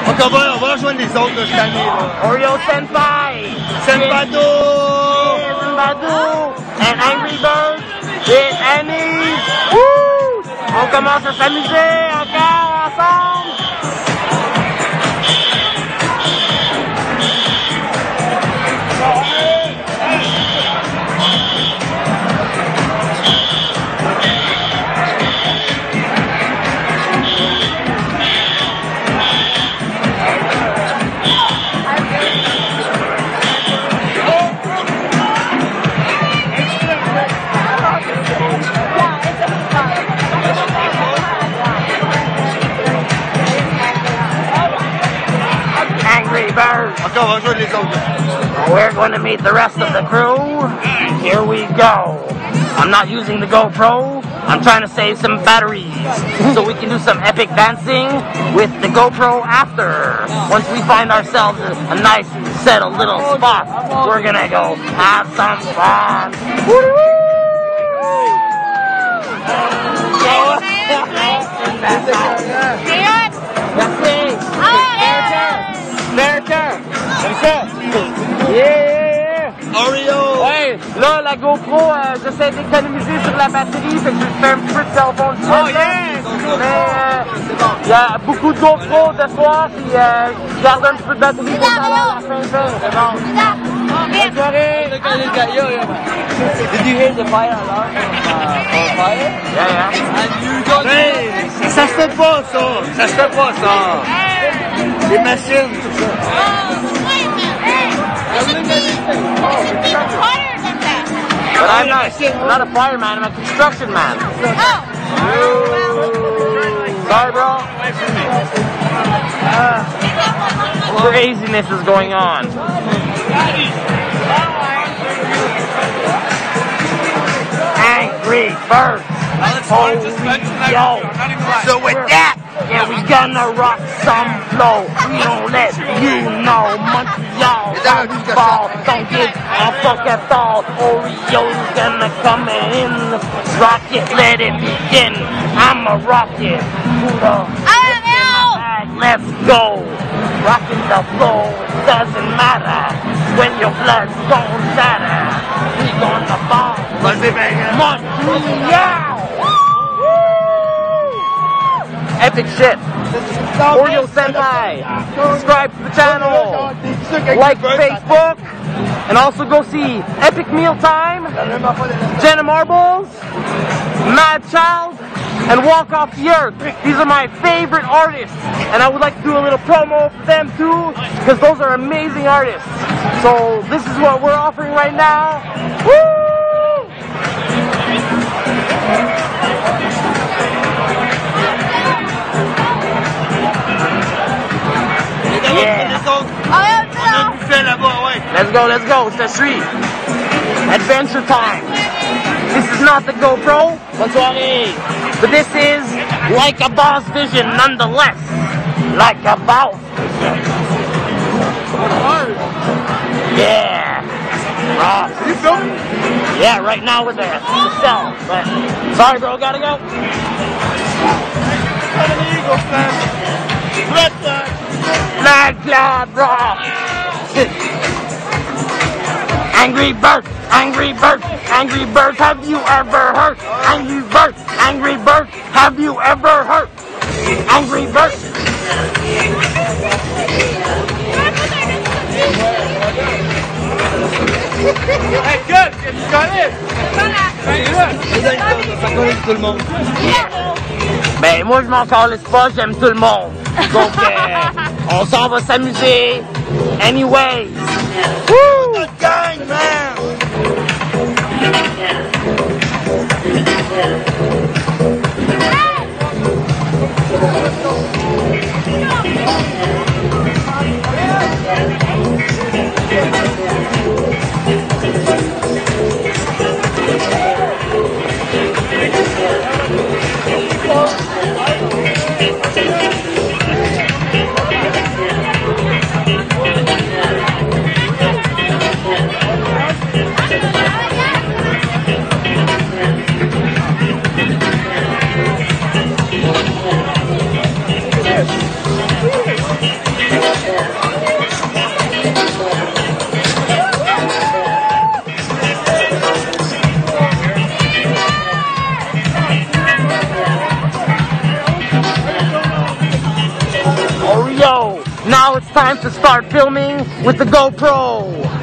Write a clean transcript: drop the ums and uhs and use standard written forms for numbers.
Donc on va rejoindre les autres cette année. Oreo Senpai. Senpado. Senpado. And Angry Birds. Et Annie. Woo! On commence à s'amuser encore ensemble. Okay, on va jouer les autres. We're going to meet the rest of the crew. Here we go. I'm not using the GoPro. I'm trying to save some batteries so we can do some epic dancing with the GoPro after. Once we find ourselves a nice set of little spots, we're gonna go have some fun. America! Comme ça! Yeah! Oreo! Ouais, là, la GoPro, j'essaie d'économiser sur la batterie, fait que je fais un petit peu de cellphone. Oh yeah! Mais il y a beaucoup de GoPro ce soir, puis je garde un petit peu de batterie pour à la fin. C'est bon. Bonne soirée! Did you hear the fire alarm on fire? Yeah, yeah. And you don't hey, ça se fait pas, ça! Ça se fait pas, ça! Les machines, tout ça. But I'm not a fireman, I'm a construction man. Sorry, bro. Craziness is going on. Angry Birds. Yo. So with that, yeah, we gonna rock some flow. We don't let you know Montreal ball. Don't give a fuck at all. Oreo's gonna come in. Rock it, let it begin. I'm a rocket. Let's go. Rocking the flow. It doesn't matter when your blood's gon' shatter. We gonna ball. Montreal. Epic shit. Oreo Senpai. Subscribe to the channel. Like Facebook. And also go see Epic Mealtime, Jenna Marbles, Mad Child, and Walk Off the Earth. These are my favorite artists. And I would like to do a little promo for them too, because those are amazing artists. So this is what we're offering right now. Woo! Let's go, it's the street. Adventure time. This is not the GoPro, but this is like a boss vision nonetheless. Like a boss vision. Yeah. You filming? Yeah, right now with the cell. But sorry, bro, gotta go. Flag club, bro. Angry Birds, Angry Birds, Angry Birds, have you ever heard? Angry Birds, Angry Birds, have you ever heard? Angry Birds. Hey, gueule, tu connais? Ça connaît tout le monde. Ben, moi, je m'en calisse pas, j'aime tout le monde. Donc, on s'en va s'amuser. Anyways. Woo! Good gang, man! Now it's time to start filming with the GoPro.